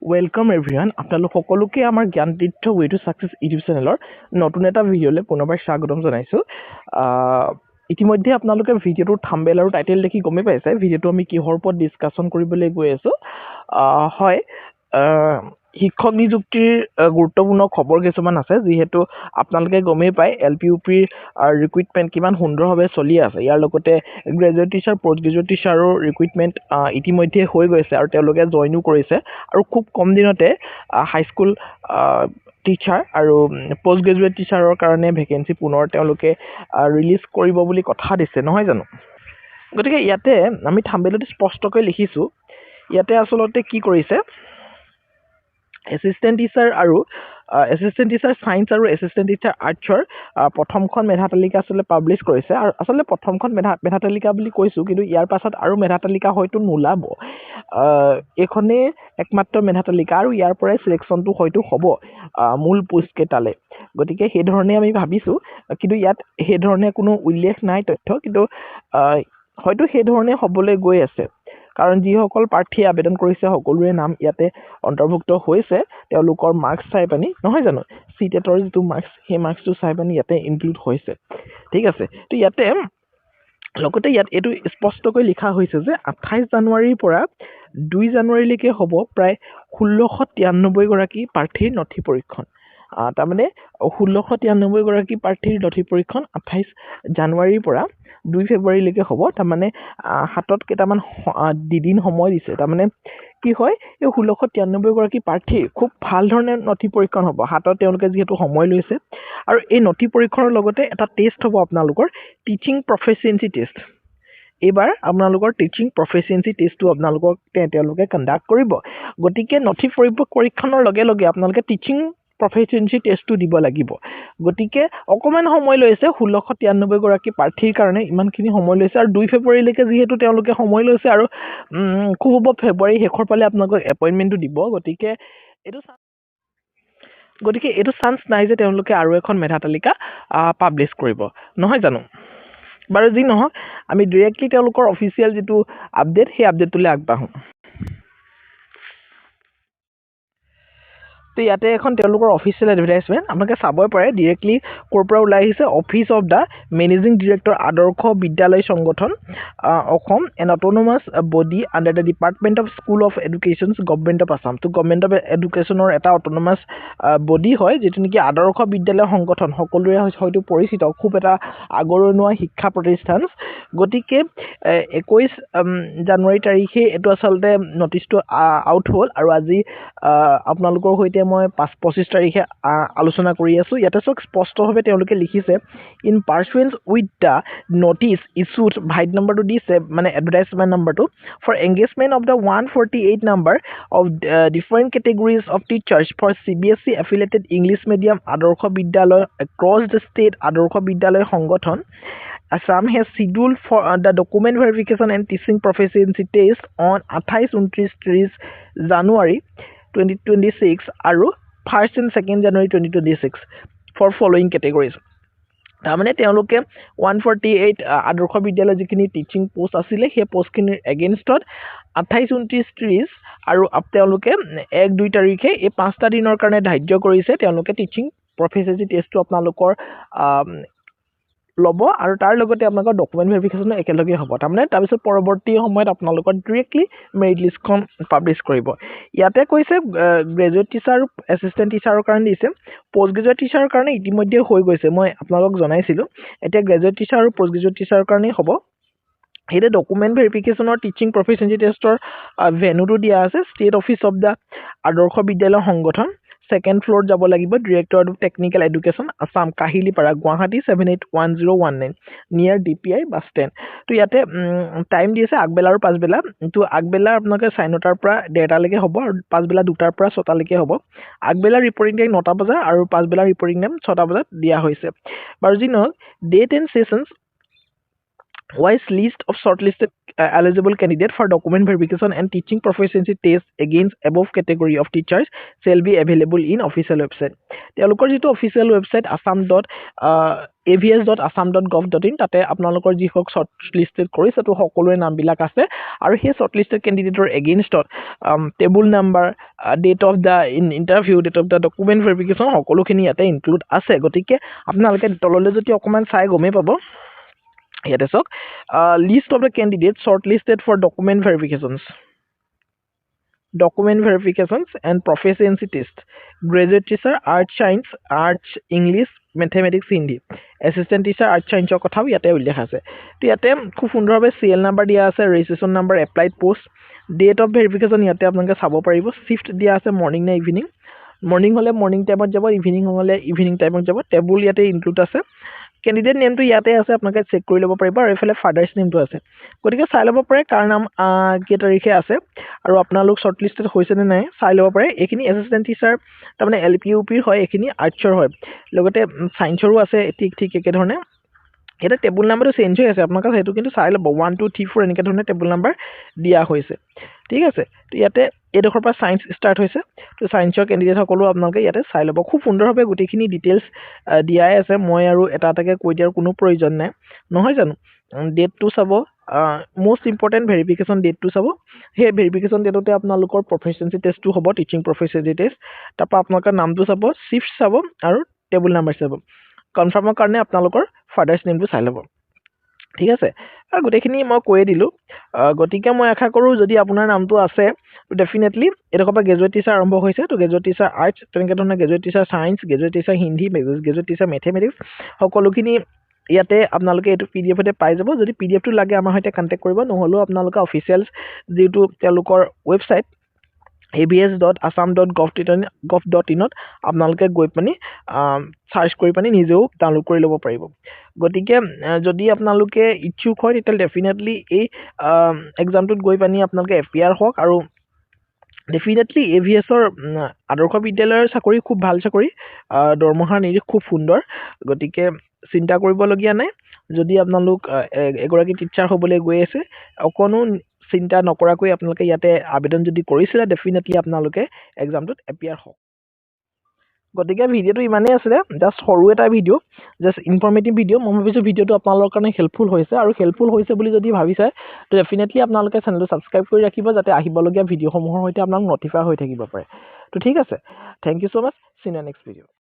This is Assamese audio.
ওয়েলকাম এভৰিওয়ান আপোনালোক সকলোকে আমাৰ জ্ঞান তীৰ্থ ৱে টু সাকসেস ইউটিউব চেনেলৰ নতুন এটা ভিডিঅ'লৈ পুনৰবাৰ স্বাগতম জনাইছোঁ। ইতিমধ্যে আপোনালোকে ভিডিঅ'টোৰ থাম্বনেল আৰু টাইটেল দেখি গমেই পাইছে ভিডিঅ'টো আমি কিহৰ ওপৰত ডিছকাশ্যন কৰিবলৈ গৈ আছোঁ। হয়, শিক্ষক নিযুক্তিৰ গুৰুত্বপূৰ্ণ খবৰ কিছুমান আছে, যিহেতু আপোনালোকে গমেই পায় LPUPৰ ৰিক্ৰুইটমেণ্ট কিমান সুন্দৰভাৱে চলি আছে। ইয়াৰ লগতে গ্ৰেজুৱেট টিচাৰ, পষ্ট গ্ৰেজুৱেট টিচাৰৰ ৰিক্ৰুইটমেণ্ট ইতিমধ্যে হৈ গৈছে আৰু তেওঁলোকে জইনো কৰিছে আৰু খুব কম দিনতে হাইস্কুল টিচাৰ আৰু পষ্ট গ্ৰেজুৱেট টিচাৰৰ কাৰণে ভেকেঞ্চি পুনৰ তেওঁলোকে ৰিলিজ কৰিব বুলি কথা দিছে, নহয় জানো? গতিকে ইয়াতে আমি থাম্বনেলত স্পষ্টকৈ লিখিছোঁ, ইয়াতে আচলতে কি কৰিছে, এছিষ্টেণ্ট টিচাৰ ছায়েন্স আৰু এছিষ্টেণ্ট টিচাৰ আৰ্টছৰ প্ৰথমখন মেধা তালিকা আচলতে পাব্লিছ কৰিছে। আৰু আচলতে প্ৰথমখন মেধা তালিকা বুলি কৈছোঁ, কিন্তু ইয়াৰ পাছত আৰু মেধা তালিকা হয়তো নোলাব। এইখনেই একমাত্ৰ মেধা তালিকা আৰু ইয়াৰ পৰাই চিলেকশ্যনটো হয়তো হ'ব মূল পোষ্টকেইটালৈ। গতিকে সেইধৰণে আমি ভাবিছোঁ, কিন্তু ইয়াত সেইধৰণে কোনো উল্লেখ নাই তথ্য, কিন্তু হয়তো সেইধৰণে হ'বলৈ গৈ আছে। কাৰণ যিসকল প্ৰাৰ্থীয়ে আবেদন কৰিছে সকলোৰে নাম ইয়াতে অন্তৰ্ভুক্ত হৈছে তেওঁলোকৰ মাৰ্কছ চাই পানি, নহয় জানো? চিটেটৰ যিটো মাৰ্কছ, সেই মাৰ্কছটো চাই পানি ইয়াতে ইনক্লুড হৈছে। ঠিক আছে, তো ইয়াতে লগতে ইয়াত এইটো স্পষ্টকৈ লিখা হৈছে যে 28 জানুৱাৰীৰ পৰা 2 জানুৱাৰীলৈকে হ'ব প্ৰায় 1693 গৰাকী প্ৰাৰ্থীৰ নথি পৰীক্ষণ। তাৰমানে 1693 গৰাকী প্ৰাৰ্থীৰ নথি পৰীক্ষণ 28 জানুৱাৰীৰ পৰা 2 ফেব্ৰুৱাৰীলৈকে হ'ব। তাৰমানে হাতত কেইটামান দিন সময় দিছে। তাৰমানে কি হয়, এই 1693 গৰাকী প্ৰাৰ্থীৰ খুব ভাল ধৰণে নথি পৰীক্ষণ হ'ব, হাতত তেওঁলোকে যিহেতু সময় লৈছে। আৰু এই নথি পৰীক্ষণৰ লগতে এটা টেষ্ট হ'ব আপোনালোকৰ টিচিং প্ৰফিচিয়েঞ্চি টেষ্ট। এইবাৰ আপোনালোকৰ টিচিং প্ৰফিচিয়েঞ্চি টেষ্টটো আপোনালোকক তেওঁলোকে কণ্ডাক্ট কৰিব। গতিকে নথি পৰীক্ষণৰ লগে লগে আপোনালোকে টিচিং প্ৰফিচিয়েঞ্চি টেষ্টটো দিব লাগিব। গতিকে অকণমান সময় লৈছে 1693 গৰাকী প্ৰাৰ্থীৰ কাৰণে, ইমানখিনি সময় লৈছে। আৰু 2 ফেব্ৰুৱাৰীলৈকে যিহেতু তেওঁলোকে সময় লৈছে আৰু খুব হ'ব ফেব্ৰুৱাৰী শেষৰ ফালে আপোনালোকক এপইণ্টমেণ্টটো দিব। গতিকে এইটো চান্স নাই যে তেওঁলোকে আৰু এখন মেধা তালিকা পাব্লিছ কৰিব, নহয় জানো? বাৰু যি নহওক, আমি ডিৰেক্টলি তেওঁলোকৰ অফিচিয়েল যিটো আপডেট, সেই আপডেটটোলৈ আগবাঢ়োঁ। তো ইয়াতে এখন তেওঁলোকৰ অফিচিয়েল এডভাৰটাইজমেণ্ট আপোনালোকে চাবই পাৰে। ডিৰেক্টলি ক'ৰ পৰা ওলাই আহিছে, office of the managing director আদৰ্শ বিদ্যালয় সংগঠন Assam, N autonomous body under the department of school of education, government of Assam. তো গভৰ্ণমেণ্ট অফ এডুকেশ্যনৰ এটা অট'নমাছ বডি হয়, যিটো নেকি আদৰ্শ বিদ্যালয় সংগঠন, সকলোৰে হয়তো পৰিচিত, খুব এটা আগৰণুৱা শিক্ষা প্ৰতিষ্ঠান। গতিকে 21 জানুৱাৰী তাৰিখে এইটো আচলতে নটিচটো আউট হ'ল আৰু আজি আপোনালোকৰ সৈতে মই 25 তাৰিখে আলোচনা কৰি আছোঁ। ইয়াতে চাওক স্পষ্টভাৱে তেওঁলোকে লিখিছে, in pursuance with the notice issued, ভাইট নম্বৰটো দিছে, মানে এডভাৰটাইজমেণ্ট নম্বৰটো, for engagement of the 148 number of different categories of teachers for CBSE affiliated English medium Adarsha Vidyalaya across the state আদৰ্শ বিদ্যালয় সংগঠন Assam has scheduled for the document verification and teaching proficiency test on 28-29 January 2026 আৰু 1st and 2nd January 2026 for following categories. তাৰমানে তেওঁলোকে 148 আদৰ্শ বিদ্যালয় যিখিনি টিচিং পোষ্ট আছিলে, সেই পোষ্টখিনিৰ এগেইনষ্টত 28, 29, 30 আৰু তেওঁলোকে 1-2 তাৰিখে এই 5টা দিনৰ কাৰণে ধাৰ্য কৰিছে। তেওঁলোকে টিচিং প্ৰফিচিয়েঞ্চি টেষ্টটো আপোনালোকৰ ল'ব আৰু তাৰ লগতে আপোনালোকৰ ডকুমেণ্ট ভেৰিফিকেশ্যনো একেলগে হ'ব। তাৰমানে তাৰপিছত পৰৱৰ্তী সময়ত আপোনালোকৰ ডিৰেক্টলি মেৰিট লিষ্টখন পাব্লিছ কৰিব। ইয়াতে কৈছে গ্ৰেজুৱেট টিচাৰ আৰু এছিষ্টেণ্ট টিচাৰৰ কাৰণে দিছে, পষ্ট গ্ৰেজুৱেট টিচাৰৰ কাৰণে ইতিমধ্যে হৈ গৈছে, মই আপোনালোকক জনাইছিলোঁ। এতিয়া গ্ৰেজুৱেট টিচাৰ আৰু পষ্ট গ্ৰেজুৱেট টিচাৰৰ কাৰণেই হ'ব। এতিয়া ডকুমেণ্ট ভেৰিফিকেশ্যনৰ টিচিং প্ৰফিচিয়েঞ্চি টেষ্টৰ ভেনুটো দিয়া আছে, ষ্টেট অফিচ অফ দ্য আদৰ্শ বিদ্যালয় সংগঠন, 2nd ফ্ল'ৰত যাব লাগিব, director of technical education Assam, Kahilipara, Guwahati 781019, নিয়াৰ DPI বাছ ষ্টেণ্ড। তো ইয়াতে টাইম দিছে আগবেলা আৰু পাছবেলা। তো আগবেলা আপোনালোকে 9:30 পৰা 1:30লৈকে হ'ব আৰু পাছবেলা 2টাৰ পৰা 6টালৈকে হ'ব। আগবেলা ৰিপৰ্টিং টাইম 9টা বজা আৰু পাছবেলা ৰিপৰ্টিং টাইম 6টা বজাত দিয়া হৈছে। বাৰু যি নহওক, date and sessions wise list of shortlisted eligible candidate for document verification and teaching proficiency test against above category of teachers shall be available in official website. তেওঁলোকৰ যিটো অফিচিয়েল ৱেবছাইট avs.assam.gov.in তাতে আপোনালোকৰ যিসকল শ্বৰ্টলিষ্টেড কৰিছে তো সকলোৰে নামবিলাক আছে আৰু সেই শ্বৰ্টলিষ্টেড কেণ্ডিডেটৰ এগেইনষ্টত table number date of the interview date of the document verification সকলোখিনি ইয়াতে ইনক্লুড আছে গতিকে আপোনালোকে তললৈ যদি অকণমান চাই গমেই পাব ইয়াতে চাওক list of the candidate shortlisted for document verifications and proficiency test. Graduate teacher, art science, arts, English, mathematics, Hindi. Assistant teacher, art science কথাও ইয়াতে উল্লেখ আছে তো ইয়াতে খুব সুন্দৰভাৱে CL নাম্বাৰ দিয়া আছে registration number applied post date of verification ইয়াতে আপোনালোকে চাব পাৰিব শিফ্ট দিয়া আছে মৰ্ণিং নে ইভিনিং মৰ্ণিং হ'লে মৰ্ণিং টাইমত যাব ইভিনিং হ'লে ইভিনিং টাইমত যাব টেবুল ইয়াতে ইনক্লুড আছে কেণ্ডিডেট নেমটো ইয়াতে আছে আপোনালোকে চেক কৰি ল'ব পাৰিব আৰু এইফালে ফাদাৰ্ছ নেমটো আছে গতিকে চাই ল'ব পাৰে কাৰ নাম কেই তাৰিখে আছে আৰু আপোনালোক শ্বৰ্টলিষ্টেড হৈছে নে নাই চাই ল'ব পাৰে এইখিনি এছিষ্টেণ্ট টিচাৰ তাৰমানে LP-UPৰ হয় এইখিনি আৰ্টছৰ হয় লগতে ছায়েন্সৰো আছে ঠিক একেধৰণে ইয়াতে টেবুল নাম্বাৰটো চেঞ্জ হৈ আছে আপোনালোকে সেইটো কিন্তু চাই ল'ব 1 2 3 4 এনেকৈ ধৰণে টেবুল নাম্বাৰ দিয়া হৈছে ঠিক আছে তো ইয়াতে এইডোখৰ পৰা ছায়েন্স ষ্টাৰ্ট হৈছে তো ছায়েন্সৰ কেণ্ডিডেটসকলো আপোনালোকে ইয়াতে চাই ল'ব খুব সুন্দৰভাৱে গোটেইখিনি ডিটেইলছ দিয়াই আছে মই আৰু এটা এটাকৈ কৈ দিয়াৰ কোনো প্ৰয়োজন নাই নহয় জানো ডেটটো চাব most important verification ডেটটো চাব সেই ভেৰিফিকেশ্যন ডেটতে আপোনালোকৰ প্ৰফিচিয়েঞ্চি টেষ্টটো হ'ব টিচিং প্ৰফিচিয়েঞ্চি টেষ্ট তাৰপৰা আপোনালোকৰ নামটো চাব শিফ্ট চাব আৰু টেবুল নাম্বাৰ চাব কনফাৰ্মৰ কাৰণে আপোনালোকৰ ফাদাৰ্ছ নেমটো চাই ল'ব ঠিক আছে আৰু গোটেইখিনি মই কৈয়ে দিলোঁ গতিকে মই আশা কৰোঁ যদি আপোনাৰ নামটো আছে ডেফিনেটলি এডোখৰ পৰা গ্ৰেজুৱেট টিচাৰ আৰম্ভ হৈছে তো গ্ৰেজুৱেট টিচাৰ আৰ্টছ তেনেকৈ ধৰণে graduate teacher science graduate teacher Hindi graduate teacher mathematics সকলোখিনি ইয়াতে আপোনালোকে এইটো PDF-তে পাই যাব যদি PDF-টো লাগে আমাৰ সৈতে কণ্টেক্ট কৰিব নহ'লেও আপোনালোকে অফিচিয়েল যিটো তেওঁলোকৰ ৱেবছাইট avs.assam.gov.in আপোনালোকে গৈ পানি চাৰ্চ কৰি পানি নিজেও ডাউনলোড কৰি ল'ব পাৰিব গতিকে যদি আপোনালোকে ইচ্ছুক হয় তেতিয়াহ'লে ডেফিনেটলি এই এক্সামটোত গৈ পানি আপোনালোকে এপিয়াৰ হওক আৰু ডেফিনেটলি AVS-ৰ আদৰ্শ বিদ্যালয়ৰ চাকৰি খুব ভাল চাকৰি দৰমহাৰ নিৰিখ খুব সুন্দৰ গতিকে চিন্তা কৰিবলগীয়া নাই যদি আপোনালোক এগৰাকী টিচাৰ হ'বলৈ গৈ আছে অকণো চিন্তা নকৰাকৈ আপোনালোকে ইয়াতে আবেদন যদি কৰিছিলে ডেফিনেটলি আপোনালোকে এক্সামটোত এপিয়াৰ হওক গতিকে ভিডিঅ'টো ইমানেই আছিলে জাষ্ট সৰু এটা ভিডিঅ' জাষ্ট ইনফৰ্মেটিভ ভিডিঅ' মই ভাবিছোঁ ভিডিঅ'টো আপোনালোকৰ কাৰণে হেল্পফুল হৈছে আৰু হেল্পফুল হৈছে বুলি যদি ভাবিছে তো ডেফিনেটলি আপোনালোকে চেনেলটো ছাবস্ক্ৰাইব কৰি ৰাখিব যাতে আহিবলগীয়া ভিডিঅ'সমূহৰ সৈতে আপোনালোক নটিফাই হৈ থাকিব পাৰে তো ঠিক আছে থেংক ইউ ছ' মাছ চিন নেক্সট ভিডিঅ'